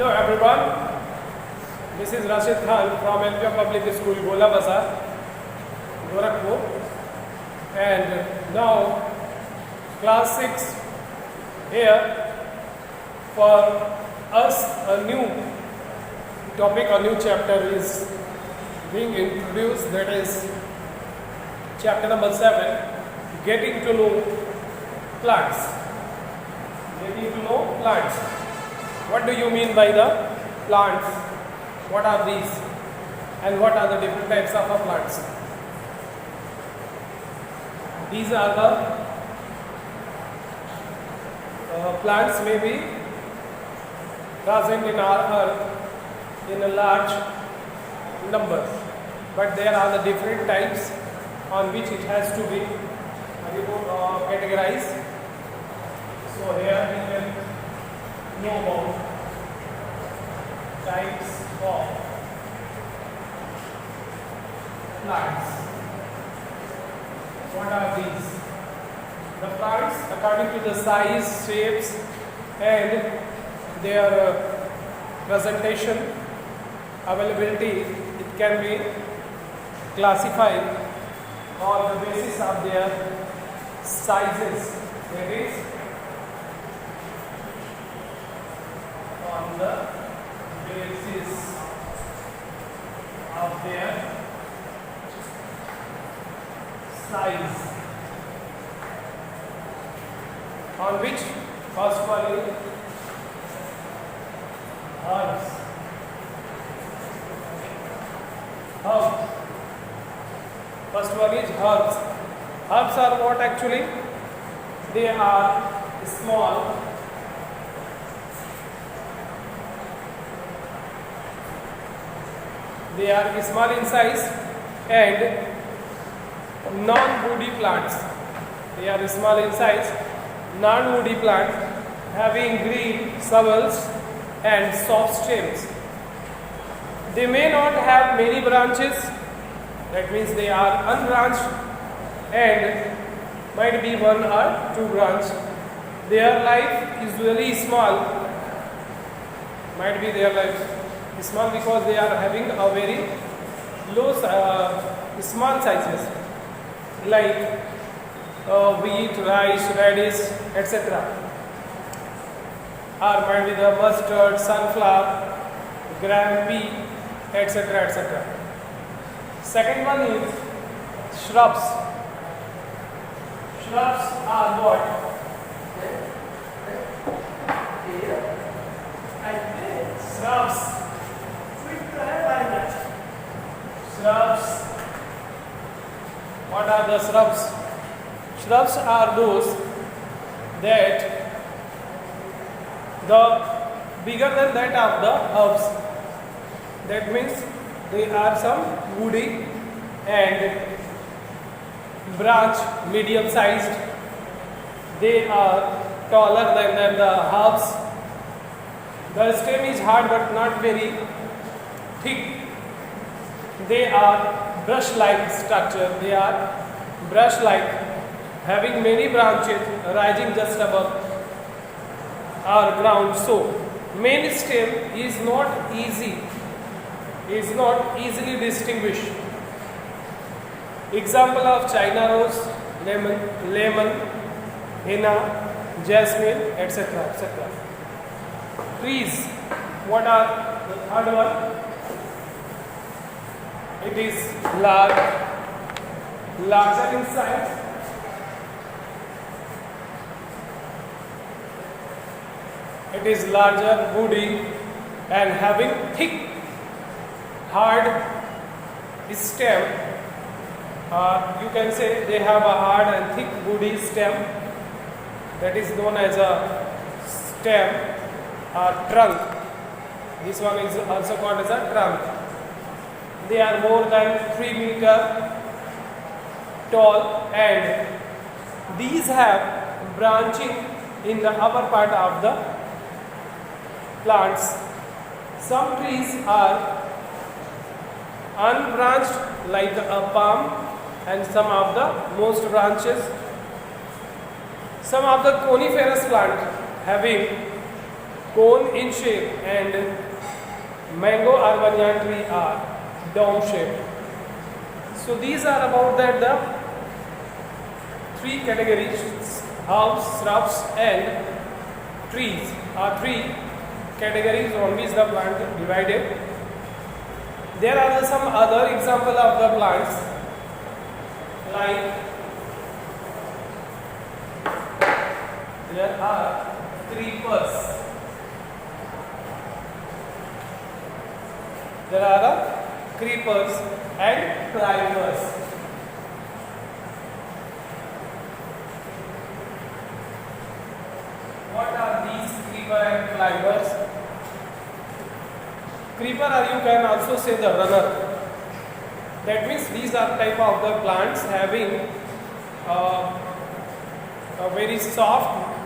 Hello everyone, this is Rashid Khan from LPM Public School, Gola Bazar, Gorakhpur, and now class 6 here for us a new topic, a new chapter is being introduced, that is chapter number 7, getting to know plants. Getting to know plants. What do you mean by the plants? What are these? And what are the different types of plants? These are the plants may be present in our earth in a large number, but there are the different types on which it has to be categorized. So here we can know about types of plants. What are these? The plants, according to the size, shapes, and their presentation, availability, it can be classified on the basis of their sizes. That is, on the basis of their size, on which first one is herbs. First one is herbs. Herbs are what actually? They are small, they are small in size and non-woody plants. They are small in size, non-woody plants having green stubbles and soft stems. They may not have many branches, that means they are unbranched, and might be one or two branches. Their life is very small, might be their life small because they are having a very low small sizes like wheat, rice, radish, etc. Or might be the mustard, sunflower, gram pea, etc. etc. Second one is shrubs. Shrubs are what? Shrubs. Shrubs. What are the shrubs? Shrubs are those that the bigger than that of the herbs. That means they are some woody and branch, medium sized. They are taller than the herbs. The stem is hard but not very thick. They are brush-like structure. They are brush-like, having many branches rising just above our ground. So, main stem is not easily distinguished. Example of China rose, lemon, henna, jasmine, etc. etc. Trees. What are the third one? It is larger in size. It is larger, woody, and having thick, hard stem. You can say they have a hard and thick woody stem. That is known as a stem or trunk. This one is also called as a trunk. They are more than 3 meters tall, and these have branching in the upper part of the plants. Some trees are unbranched like a palm, and some of the most branches. Some of the coniferous plant having cone in shape, and mango or banyan tree are dome shaped. So these are about that the three categories: herbs, shrubs, and trees are three categories on which the plant is divided. There are some other example of the plants like there are creepers. There are creepers and climbers. What are these creeper and climbers? Creeper, or you can also say the runner. That means these are type of the plants having a very soft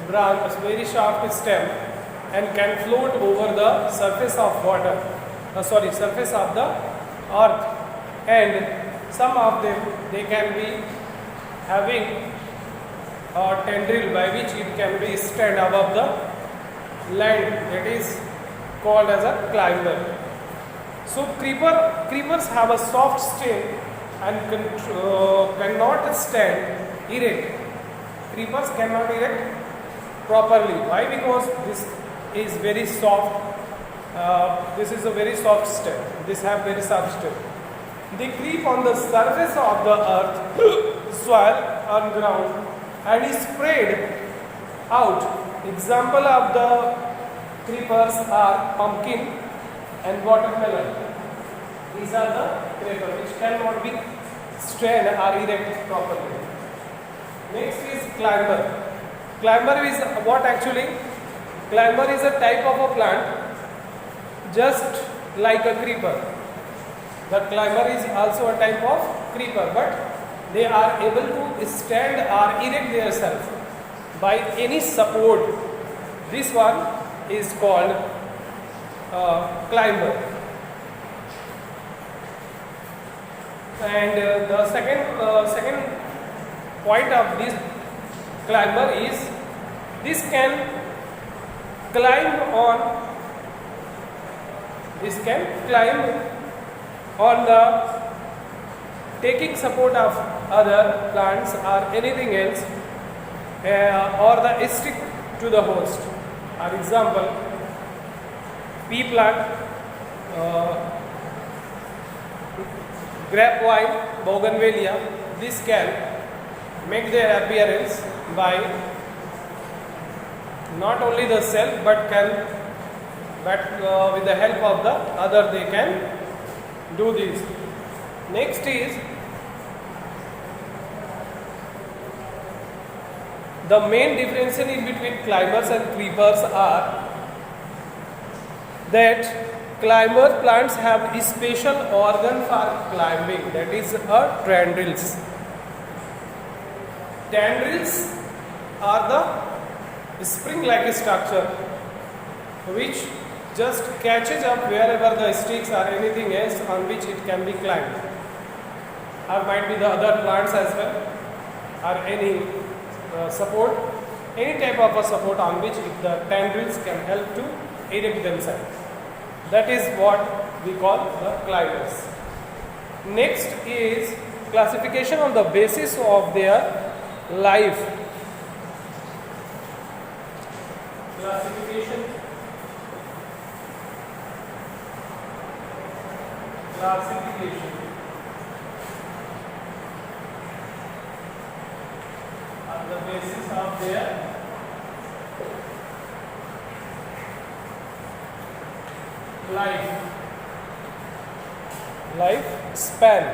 branch, very soft stem, and can float over the surface of water. Surface of the earth. And some of them they can be having a tendril by which it can be stand above the land. That is called as a climber. So creepers have a soft stem and cannot stand erect. Creepers cannot erect properly. Why? Because this is very soft. This is a very soft stem. This have very soft stem. They creep on the surface of the earth, soil, on ground, and is spread out. Example of the creepers are pumpkin and watermelon. These are the creepers which cannot be stand or erect properly. Next is climber. Climber is what actually? Climber is a type of a plant just like a creeper. The climber is also a type of creeper, but they are able to stand or erect themselves by any support. This one is called climber. And the second point of this climber is this can climb on the taking support of other plants or anything else, or the stick to the host. For example, pea plant, grapevine, bougainvillea, this can make their appearance by not only the self but with the help of the other they can do this. Next is the main difference in between climbers and creepers are that climber plants have a special organ for climbing, that is tendrils. Tendrils are the spring-like structure which just catches up wherever the sticks or anything else on which it can be climbed, or might be the other plants as well, or any support, any type of a support on which the tendrils can help to erect themselves. That is what we call the climbers. Next is classification on the basis of their life. Classification on the basis of their life span.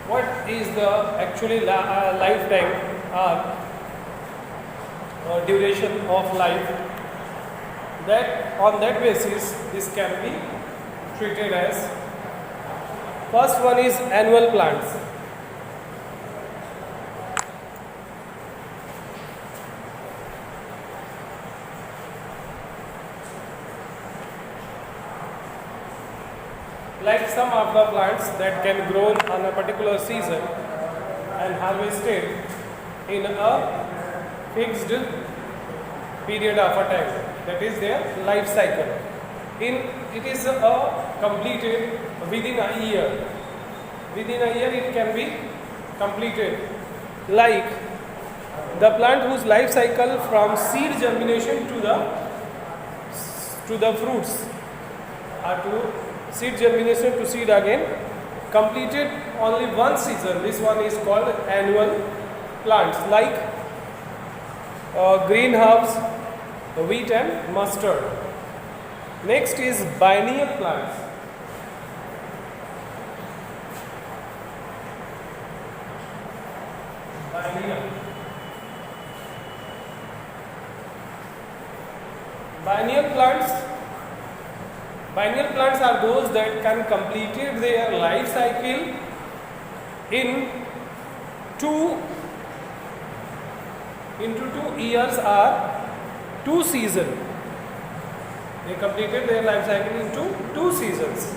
What is the actually lifetime or duration of life? That on that basis this can be treated as. First one is annual plants. like some of the plants that can grow on a particular season and harvested in a fixed period of a time, that is their life cycle. It is completed within a year. Within a year it can be completed, like the plant whose life cycle from seed germination to the fruits, or to seed germination to seed again, completed only one season. This one is called annual plants, like green herbs, wheat and mustard. Next is biennial plants. Biennial. Biennial plants are those that can complete their life cycle in 2 years or 2 seasons. They completed their life cycle into 2 seasons.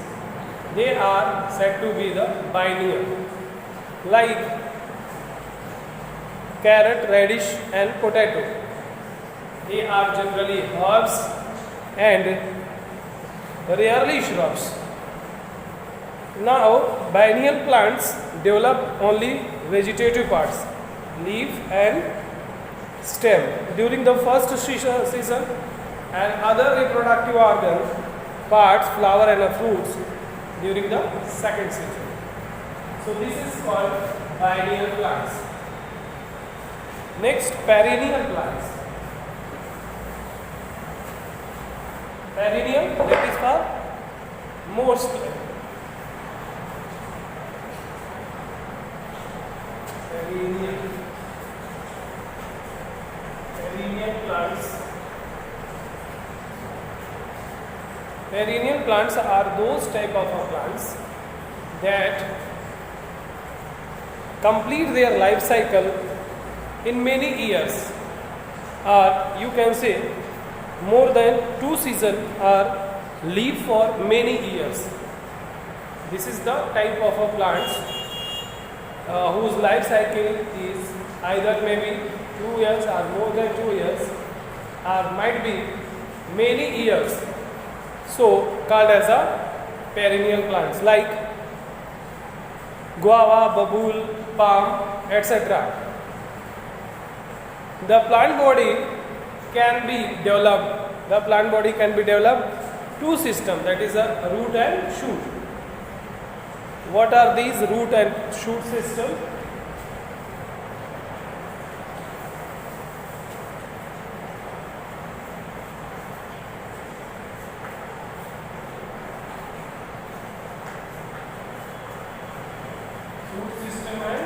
They are said to be the biennial, like carrot, radish and potato. They are generally herbs and rarely shrubs. Now, biennial plants develop only vegetative parts, leaf and stem during the first season, and other reproductive organ parts, flower and fruits during the second season. So this is called biennial plants. Next, perennial plants. Perennial, that is for most. Perennial plants. Perennial plants are those type of plants that complete their life cycle in many years, or you can say more than 2 seasons, or live for many years. This is the type of a plants whose life cycle is either maybe 2 years or more than 2 years, or might be many years, so called as a perennial plants, like guava, babool, palm, etc. The plant body can be developed 2 systems, that is a root and shoot. What are these root and shoot systems? Root system and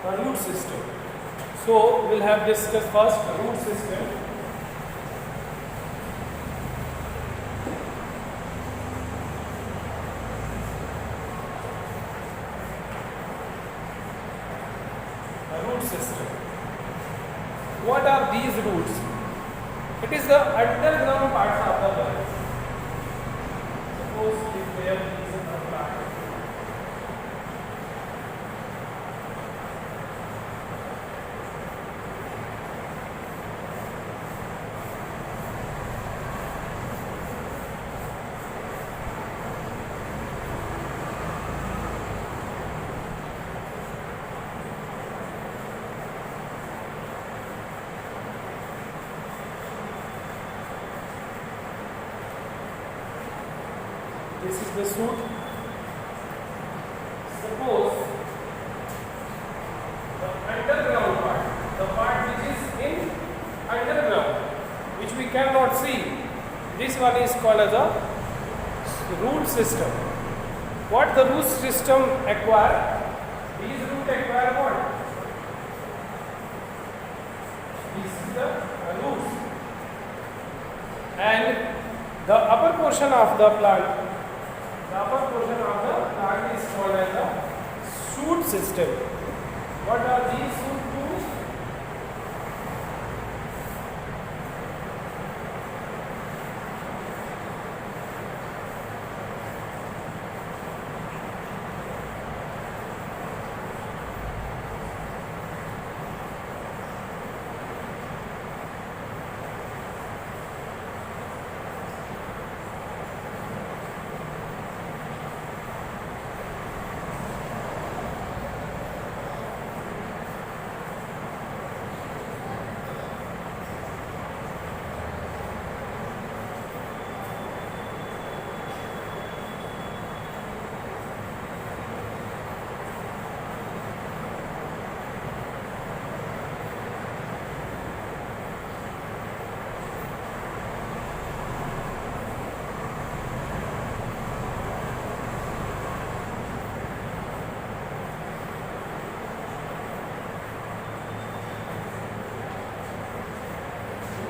a root system. So we'll have discussed first root system. A root system. What are these roots? It is the underground parts of the plant. Suppose if there is a plant, this is the shoot. Suppose the underground part, the part which is in underground, which we cannot see, this one is called as a root system. What the root system acquire? These root acquire what? This is the roots, and the upper portion of the plant. The upper portion of the plant is called as the shoot system. What are these shoot tools?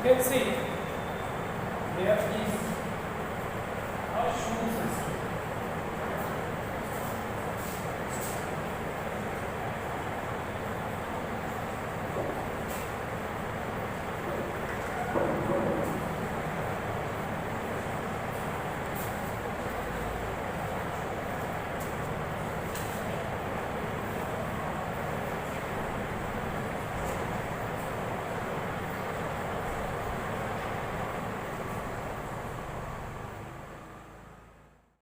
can see